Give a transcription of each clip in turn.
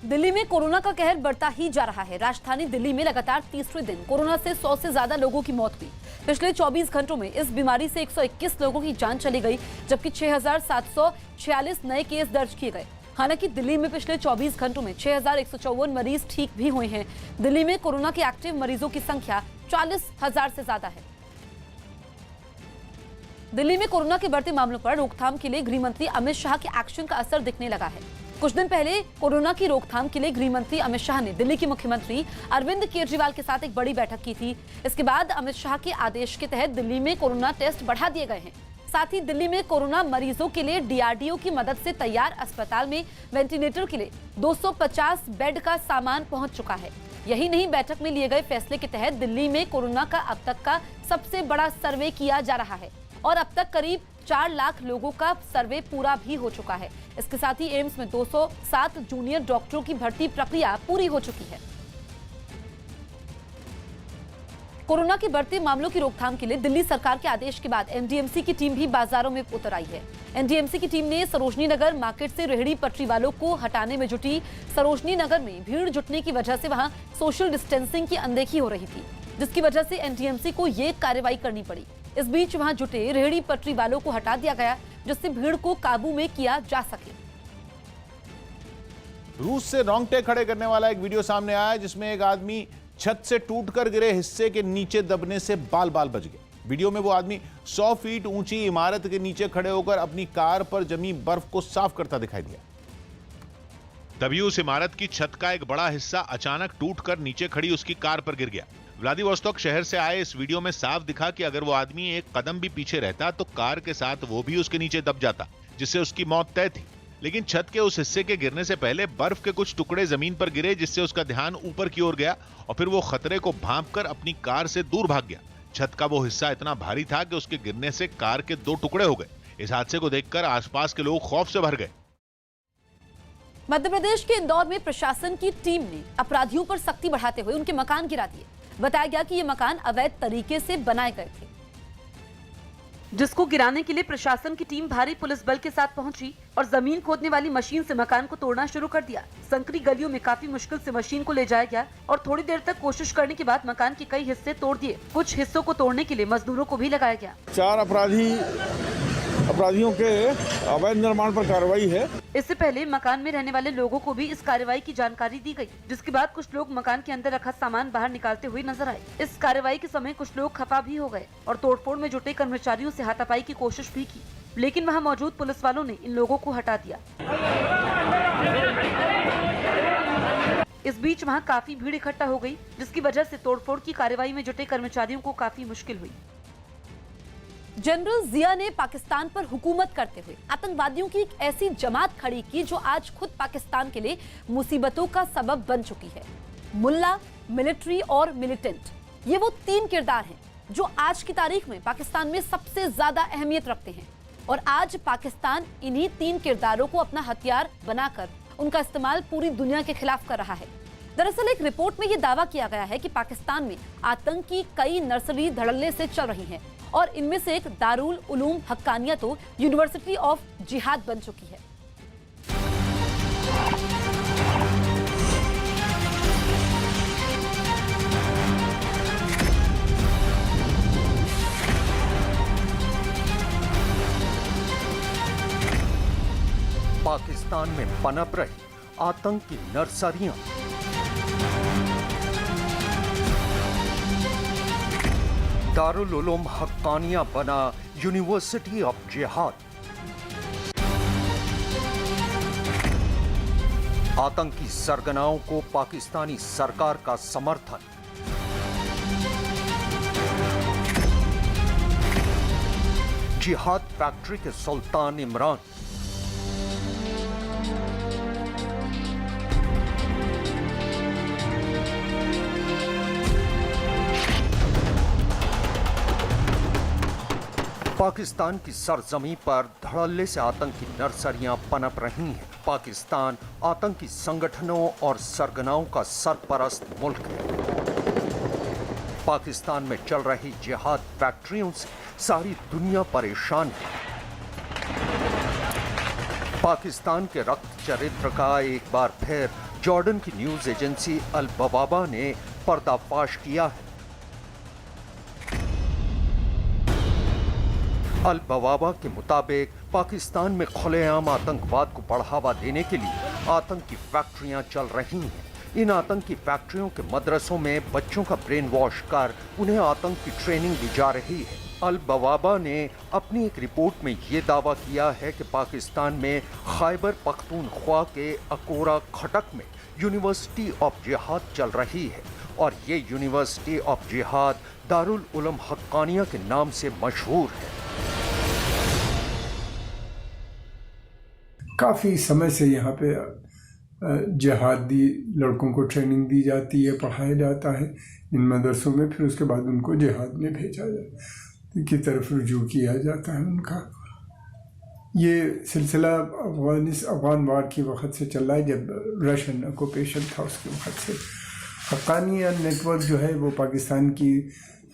दिल्ली में कोरोना का कहर बढ़ता ही जा रहा है। राजधानी दिल्ली में लगातार तीसरे दिन कोरोना से 100 से ज्यादा लोगों की मौत हुई। पिछले 24 घंटों में इस बीमारी से 121 लोगों की जान चली गई, जबकि 6,746 नए केस दर्ज किए गए। हालांकि दिल्ली में पिछले 24 घंटों में 6,154 मरीज ठीक भी हुए हैं। दिल्ली में कोरोना के एक्टिव मरीजों की संख्या 40,000 से ज्यादा है। दिल्ली में कोरोना के बढ़ते मामलों पर रोकथाम के लिए गृह मंत्री अमित शाह के एक्शन का असर दिखने लगा है। कुछ दिन पहले कोरोना की रोकथाम के लिए गृह मंत्री अमित शाह ने दिल्ली के मुख्यमंत्री अरविंद केजरीवाल के साथ एक बड़ी बैठक की थी। इसके बाद अमित शाह के आदेश के तहत दिल्ली में कोरोना टेस्ट बढ़ा दिए गए हैं। साथ ही दिल्ली में कोरोना मरीजों के लिए डीआरडीओ की मदद से तैयार अस्पताल में वेंटिलेटर के लिए 250 बेड का सामान पहुंच चुका है। यही नहीं, बैठक में लिए गए फैसले के तहत दिल्ली में कोरोना का अब तक का सबसे बड़ा सर्वे किया जा रहा है और अब तक करीब 4 लाख लोगों का सर्वे पूरा भी हो चुका है। इसके साथ ही एम्स में 207 जूनियर डॉक्टरों की भर्ती प्रक्रिया पूरी हो चुकी है। कोरोना के बढ़ते मामलों की रोकथाम के लिए दिल्ली सरकार के आदेश के बाद एनडीएमसी की टीम भी बाजारों में उतर आई है। एनडीएमसी की टीम ने सरोजनी नगर मार्केट से रेहड़ी पटरी वालों को हटाने में जुटी। सरोजनी नगर में भीड़ जुटने की वजह से वहां सोशल डिस्टेंसिंग की अनदेखी हो रही थी, जिसकी वजह से एनडीएमसी को ये कार्रवाई करनी पड़ी। इस बीच वहां जुटे रेहड़ी पटरी वालों को हटा दिया गया, जिससे भीड़ को काबू में किया जा सके। रूस से रोंगटे खड़े करने वाला एक वीडियो सामने आया, जिसमें एक आदमी छत से टूटकर गिरे हिस्से के नीचे दबने से बाल बाल बच गए। वीडियो में वो आदमी 100 फीट ऊंची इमारत के नीचे खड़े होकर अपनी कार पर जमी बर्फ को साफ करता दिखाई दिया। तभी उस इमारत की छत का एक बड़ा हिस्सा अचानक टूटकर नीचे खड़ी उसकी कार पर गिर गया। व्लादिवोस्तोक शहर से आए इस वीडियो में साफ दिखा कि अगर वो आदमी एक कदम भी पीछे रहता तो कार के साथ वो भी उसके नीचे दब जाता, जिससे उसकी मौत तय थी। लेकिन छत के उस हिस्से के गिरने से पहले बर्फ के कुछ टुकड़े जमीन पर गिरे, जिससे उसका ध्यान ऊपर की ओर गया और फिर वो खतरे को भांपकर अपनी कार से दूर भाग गया। छत का वो हिस्सा इतना भारी था कि उसके गिरने से कार के 2 टुकड़े हो गए। इस हादसे को देखकर आसपास के लोग खौफ से भर गए। मध्य प्रदेश के इंदौर में प्रशासन की टीम ने अपराधियों पर सख्ती बढ़ाते हुए उनके मकान गिरा दिए। बताया गया कि ये मकान अवैध तरीके से बनाए गए थे, जिसको गिराने के लिए प्रशासन की टीम भारी पुलिस बल के साथ पहुंची और जमीन खोदने वाली मशीन से मकान को तोड़ना शुरू कर दिया। संकरी गलियों में काफी मुश्किल से मशीन को ले जाया गया और थोड़ी देर तक कोशिश करने के बाद मकान के कई हिस्से तोड़ दिए। कुछ हिस्सों को तोड़ने के लिए मजदूरों को भी लगाया गया। 4 अपराधियों के अवैध निर्माण पर कार्रवाई है। इससे पहले मकान में रहने वाले लोगों को भी इस कार्रवाई की जानकारी दी गई, जिसके बाद कुछ लोग मकान के अंदर रखा सामान बाहर निकालते हुए नजर आए। इस कार्रवाई के समय कुछ लोग खफा भी हो गए और तोड़फोड़ में जुटे कर्मचारियों से हाथापाई की कोशिश भी की, लेकिन वहां मौजूद पुलिस वालों ने इन लोगों को हटा दिया। इस बीच वहां काफी भीड़ इकट्ठा हो गई, जिसकी वजह से तोड़फोड़ की कार्रवाई में जुटे कर्मचारियों को काफी मुश्किल हुई। जनरल जिया ने पाकिस्तान पर हुकूमत करते हुए आतंकवादियों की एक ऐसी जमात खड़ी की जो आज खुद पाकिस्तान के लिए मुसीबतों का सबब बन चुकी है। मुल्ला, मिलिट्री और मिलिटेंट, ये वो 3 किरदार हैं जो आज की तारीख में पाकिस्तान में सबसे ज्यादा अहमियत रखते हैं और आज पाकिस्तान इन्हीं 3 किरदारों को अपना हथियार बनाकर उनका इस्तेमाल पूरी दुनिया के खिलाफ कर रहा है। दरअसल एक रिपोर्ट में यह दावा किया गया है कि पाकिस्तान में आतंक की कई नर्सरी धड़ल्ले से चल रही हैं और इनमें से एक दारुल उलूम हक्कानिया तो यूनिवर्सिटी ऑफ जिहाद बन चुकी है। पाकिस्तान में पनप रही आतंक की नर्सरियां। दारुल उलूम हक्कानिया बना यूनिवर्सिटी ऑफ जिहाद। आतंकी सरगनाओं को पाकिस्तानी सरकार का समर्थन। जिहाद फैक्ट्री के सुल्तान इमरान। पाकिस्तान की सरजमी पर धड़ल्ले से आतंकी नर्सरियां पनप रही हैं। पाकिस्तान आतंकी संगठनों और सरगनाओं का सरपरस्त मुल्क है। पाकिस्तान में चल रही जिहाद फैक्ट्रियों से सारी दुनिया परेशान है। पाकिस्तान के रक्त चरित्र का एक बार फिर जॉर्डन की न्यूज एजेंसी अल बवाबा ने पर्दाफाश किया है। अल बवाबा के मुताबिक पाकिस्तान में खुलेआम आतंकवाद को बढ़ावा देने के लिए आतंकी फैक्ट्रियां चल रही हैं। इन आतंकी फैक्ट्रियों के मदरसों में बच्चों का ब्रेन वॉश कर उन्हें आतंक की ट्रेनिंग दी जा रही है। अल बवाबा ने अपनी एक रिपोर्ट में ये दावा किया है कि पाकिस्तान में खैबर पख्तूनख्वा के अकोरा खटक में यूनिवर्सिटी ऑफ जिहाद चल रही है और ये यूनिवर्सिटी ऑफ जिहाद दारुल उलूम हक्कानिया के नाम से मशहूर है। काफ़ी समय से यहाँ पे जिहादी लड़कों को ट्रेनिंग दी जाती है, पढ़ाया जाता है इन मदरसों में, फिर उसके बाद उनको जिहाद में भेजा की तरफ रुजू किया जाता है उनका। ये सिलसिला अफगान वार के वक़्त से चल रहा है, जब रशियन ऑक्यूपेशन था उसके वक़्त से। हक्कानिया नेटवर्क जो है वो पाकिस्तान की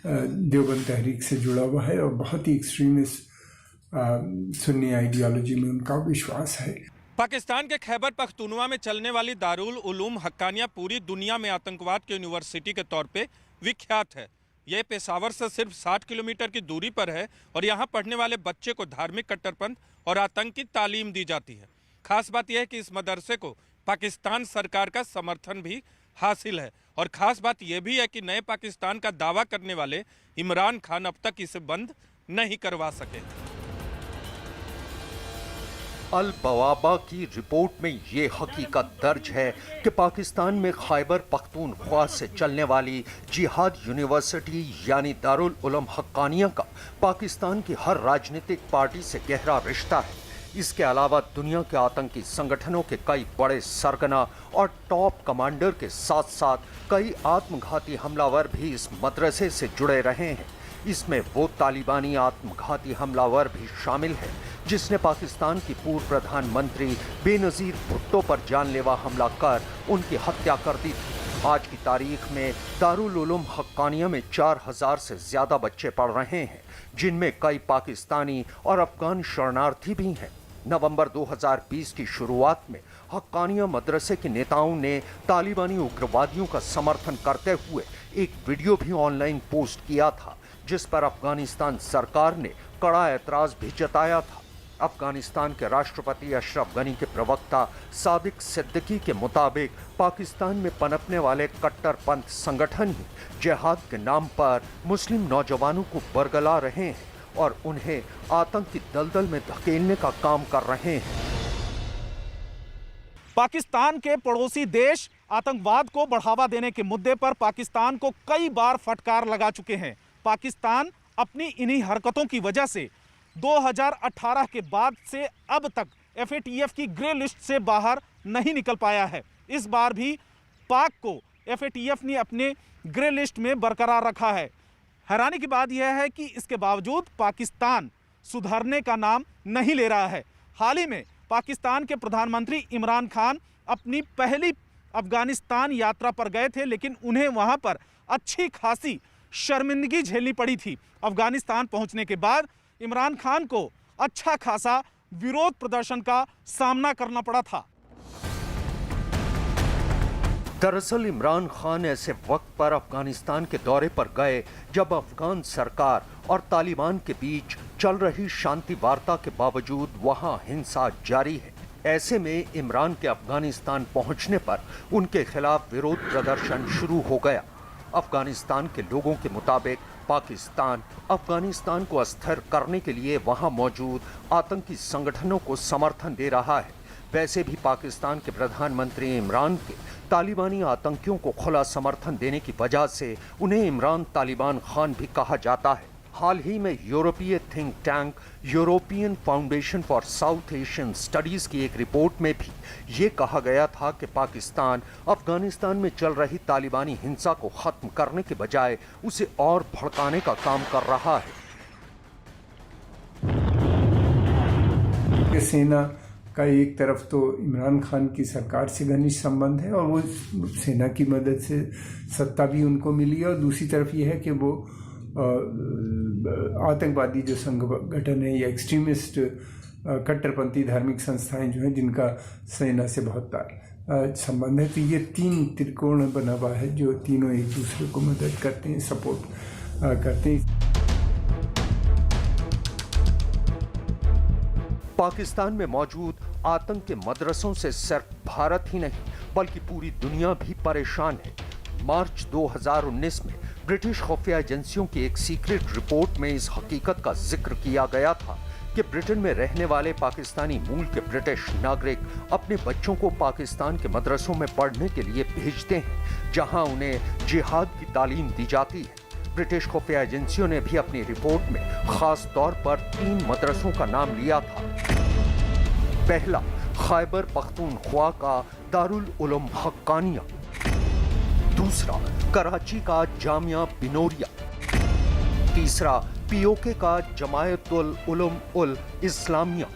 देवबंद तहरीक से जुड़ा हुआ है और बहुत ही एक्सट्रीमिस्ट सुन्नी आइडियोलॉजी में उनका विश्वास है। पाकिस्तान के खैबर पख्तूनवा में चलने वाली दारुल उलूम हक्कानिया पूरी दुनिया में आतंकवाद की यूनिवर्सिटी के तौर पे विख्यात है। ये पेशावर से सिर्फ 60 किलोमीटर की दूरी पर है और यहाँ पढ़ने वाले बच्चे को धार्मिक कट्टरपंथ और आतंक की तालीम दी जाती है। खास बात यह है कि इस मदरसे को पाकिस्तान सरकार का समर्थन भी हासिल है और ख़ास बात यह भी है कि नए पाकिस्तान का दावा करने वाले इमरान खान अब तक इसे बंद नहीं करवा सके। अल बवाबा की रिपोर्ट में ये हकीकत दर्ज है कि पाकिस्तान में खैबर पख्तूनख्वा से चलने वाली जिहाद यूनिवर्सिटी यानी दारुल उलूम हक्कानिया का पाकिस्तान की हर राजनीतिक पार्टी से गहरा रिश्ता है। इसके अलावा दुनिया के आतंकी संगठनों के कई बड़े सरगना और टॉप कमांडर के साथ साथ कई आत्मघाती हमलावर भी इस मदरसे से जुड़े रहे हैं। इसमें वो तालिबानी आत्मघाती हमलावर भी शामिल है जिसने पाकिस्तान की पूर्व प्रधानमंत्री बेनज़ीर भुट्टो पर जानलेवा हमला कर उनकी हत्या कर दी थी। आज की तारीख में दारुल उलूम हक्कानिया में 4000 से ज़्यादा बच्चे पढ़ रहे हैं, जिनमें कई पाकिस्तानी और अफगान शरणार्थी भी हैं। नवंबर 2020 की शुरुआत में हक्कानिया मदरसे के नेताओं ने तालिबानी उग्रवादियों का समर्थन करते हुए एक वीडियो भी ऑनलाइन पोस्ट किया था, जिस पर अफगानिस्तान सरकार ने कड़ा एतराज़ भी जताया था। अफगानिस्तान के राष्ट्रपति अशरफ गनी के प्रवक्ता सादिक सिद्दीकी के मुताबिक पाकिस्तान में पनपने वाले कट्टरपंथ संगठन ही जिहाद के नाम पर मुस्लिम नौजवानों को बरगला रहे हैं और उन्हें आतंक की दलदल में धकेलने का काम कर रहे हैं। पाकिस्तान के पड़ोसी देश आतंकवाद को बढ़ावा देने के मुद्दे पर पाकिस्तान को कई बार फटकार लगा चुके हैं। पाकिस्तान अपनी इन्हीं हरकतों की वजह से 2018 के बाद से अब तक FATF की ग्रे लिस्ट से बाहर नहीं निकल पाया है। इस बार भी पाक को FATF ने अपने ग्रे लिस्ट में बरकरार रखा है। हैरानी की बात यह है कि इसके बावजूद पाकिस्तान सुधरने का नाम नहीं ले रहा है। हाल ही में पाकिस्तान के प्रधानमंत्री इमरान खान अपनी पहली अफगानिस्तान यात्रा पर गए थे, लेकिन उन्हें वहां पर अच्छी खासी शर्मिंदगी झेलनी पड़ी थी। अफगानिस्तान पहुंचने के बाद इमरान खान को अच्छा खासा विरोध प्रदर्शन का सामना करना पड़ा था। दरअसल इमरान खान ऐसे वक्त पर अफगानिस्तान के दौरे पर गए जब अफगान सरकार और तालिबान के बीच चल रही शांति वार्ता के बावजूद वहां हिंसा जारी है। ऐसे में इमरान के अफगानिस्तान पहुंचने पर उनके खिलाफ विरोध प्रदर्शन शुरू हो गया। अफगानिस्तान के लोगों के मुताबिक पाकिस्तान अफगानिस्तान को अस्थिर करने के लिए वहां मौजूद आतंकी संगठनों को समर्थन दे रहा है। वैसे भी पाकिस्तान के प्रधानमंत्री इमरान के तालिबानी आतंकियों को खुला समर्थन देने की वजह से उन्हें इमरान तालिबान खान भी कहा जाता है। हाल ही में यूरोपीय think tank European foundation for south Asian studies की एक रिपोर्ट में भी ये कहा गया था कि पाकिस्तान अफगानिस्तान में चल रही तालिबानी हिंसा को खत्म करने के बजाय उसे और भड़काने का काम कर रहा है। सेना का एक तरफ तो इमरान खान की सरकार से घनिष्ठ संबंध है और वो सेना की मदद से सत्ता भी उनको मिली है, और दूसरी तरफ ये है कि वो आतंकवादी जो संगठन है या एक्सट्रीमिस्ट कट्टरपंथी धार्मिक संस्थाएं जो हैं जिनका सेना से बहुत संबंध है। तो ये 3 त्रिकोण बना हुआ है जो तीनों एक दूसरे को मदद करते हैं, सपोर्ट करते हैं। पाकिस्तान में मौजूद आतंक के मदरसों से सिर्फ भारत ही नहीं बल्कि पूरी दुनिया भी परेशान है। मार्च 2019 में ब्रिटिश खुफिया एजेंसियों की एक सीक्रेट रिपोर्ट में इस हकीकत का जिक्र किया गया था कि ब्रिटेन में रहने वाले पाकिस्तानी मूल के ब्रिटिश नागरिक अपने बच्चों को पाकिस्तान के मदरसों में पढ़ने के लिए भेजते हैं, जहां उन्हें जिहाद की तालीम दी जाती है। ब्रिटिश खुफिया एजेंसियों ने भी अपनी रिपोर्ट में खास तौर पर 3 मदरसों का नाम लिया था। पहला, खैबर पख्तूनख्वा का दारुल उलूम हक्कानिया। दूसरा, कराची का जामिया बिनोरिया। तीसरा, पीओके का जमायतुल उलूम उल इस्लामिया।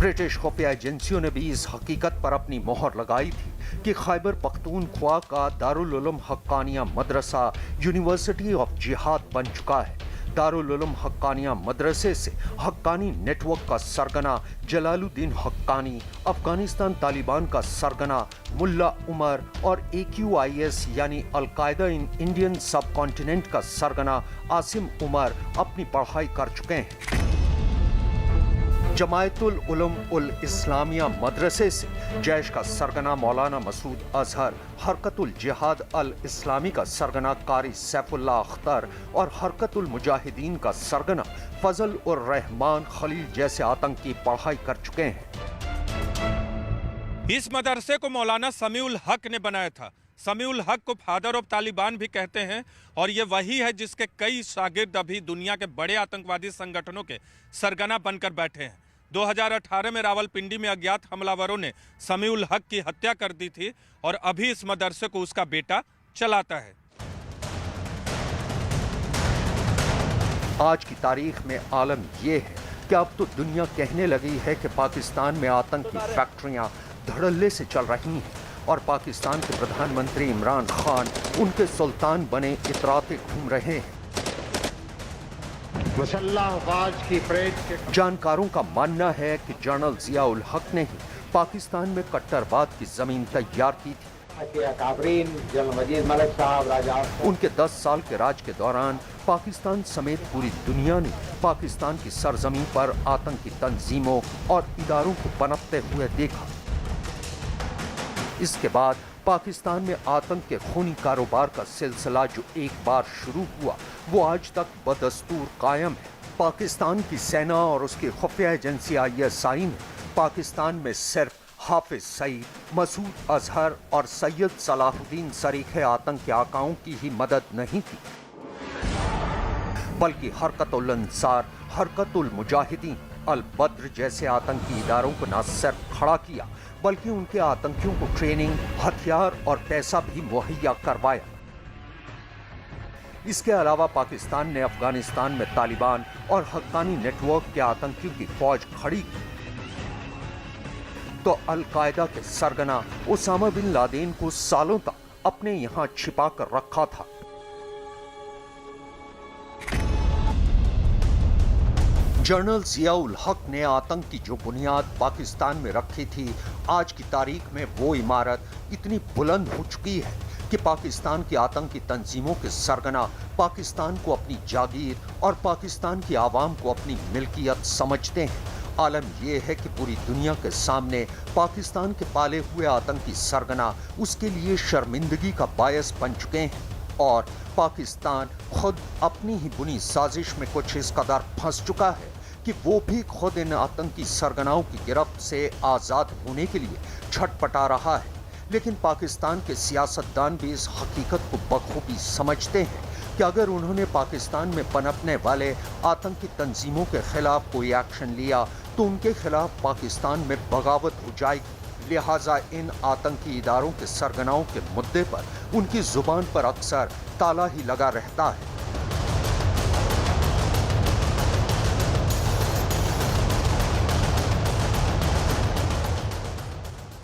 ब्रिटिश खुफिया एजेंसियों ने भी इस हकीकत पर अपनी मोहर लगाई थी कि खैबर पख्तूनख्वा का दारुल उलूम हक्कानिया मदरसा यूनिवर्सिटी ऑफ जिहाद बन चुका है। दारुल उलूम हक्कानिया मदरसे से हक्कानी नेटवर्क का सरगना जलालुद्दीन हक्कानी, अफगानिस्तान तालिबान का सरगना मुल्ला उमर और AQIS यानी अल-कायदा इन इंडियन सब कॉन्टिनेंट का सरगना आसिम उमर अपनी पढ़ाई कर चुके हैं। जमायतुल उलूम उल इस्लामिया मदरसे से जैश का सरगना मौलाना मसूद अजहर, हरकतुल जिहाद अल इस्लामी का सरगना कारी सैफुल्लाह अख्तर और हरकतुल मुजाहिदीन का सरगना फजल उर रहमान खलील जैसे आतंकी पढ़ाई कर चुके हैं। इस मदरसे को मौलाना समीउल हक ने बनाया था। समीउल हक को फादर ऑफ तालिबान भी कहते हैं और ये वही है जिसके कई शागिर्द अभी दुनिया के बड़े आतंकवादी संगठनों के सरगना बनकर बैठे हैं। 2018 में रावलपिंडी में अज्ञात हमलावरों ने समीउल हक की हत्या कर दी थी और अभी इस मदरसे को उसका बेटा चलाता है। आज की तारीख में आलम यह है कि अब तो दुनिया कहने लगी है कि पाकिस्तान में आतंकी फैक्ट्रियां धड़ल्ले से चल रही हैं और पाकिस्तान के प्रधानमंत्री इमरान खान उनके सुल्तान बने इतराते घूम रहे हैं। जानकारों का मानना है कि जनरल जिया उल हक ने ही पाकिस्तान में कट्टरवाद की जमीन तैयार की थी। उनके 10 साल के राज के दौरान पाकिस्तान समेत पूरी दुनिया ने पाकिस्तान की सरजमीन पर आतंकी तंजीमों और इदारों को पनपते हुए देखा। इसके बाद पाकिस्तान में आतंक के खूनी कारोबार का सिलसिला जो एक बार शुरू हुआ वो आज तक बदस्तूर कायम है। पाकिस्तान की सेना और उसकी खुफिया एजेंसी ISI ने पाकिस्तान में सिर्फ हाफिज सईद, मसूद अजहर और सैयद सलाहुद्दीन सरीखे आतंक के आकाओं की ही मदद नहीं की, बल्कि हरकतुल अंसार, हरकतुल मुजाहिदीन, अल बद्र जैसे आतंकी इदारों को न सिर्फ खड़ा किया बल्कि उनके आतंकियों को ट्रेनिंग, हथियार और पैसा भी मुहैया करवाया। इसके अलावा पाकिस्तान ने अफगानिस्तान में तालिबान और हक्कानी नेटवर्क के आतंकियों की फौज खड़ी की तो अल-कायदा के सरगना उसामा बिन लादेन को सालों तक अपने यहां छिपा कर रखा था। जनरल जिया उल हक ने आतंक की जो बुनियाद पाकिस्तान में रखी थी, आज की तारीख में वो इमारत इतनी बुलंद हो चुकी है कि पाकिस्तान की आतंकी तंजीमों के सरगना पाकिस्तान को अपनी जागीर और पाकिस्तान की आवाम को अपनी मिल्कियत समझते हैं। आलम यह है कि पूरी दुनिया के सामने पाकिस्तान के पाले हुए आतंकी सरगना उसके लिए शर्मिंदगी का बायस बन चुके हैं और पाकिस्तान खुद अपनी ही बुनी साजिश में कुछ इस कदर फंस चुका है कि वो भी खुद इन आतंकी सरगनाओं की गिरफ्त से आज़ाद होने के लिए छटपटा रहा है। लेकिन पाकिस्तान के सियासतदान भी इस हकीकत को बखूबी समझते हैं कि अगर उन्होंने पाकिस्तान में पनपने वाले आतंकी तंजीमों के खिलाफ कोई एक्शन लिया तो उनके खिलाफ पाकिस्तान में बगावत हो जाएगी। लिहाजा इन आतंकी इदारों के सरगनाओं के मुद्दे पर उनकी जुबान पर अक्सर ताला ही लगा रहता है।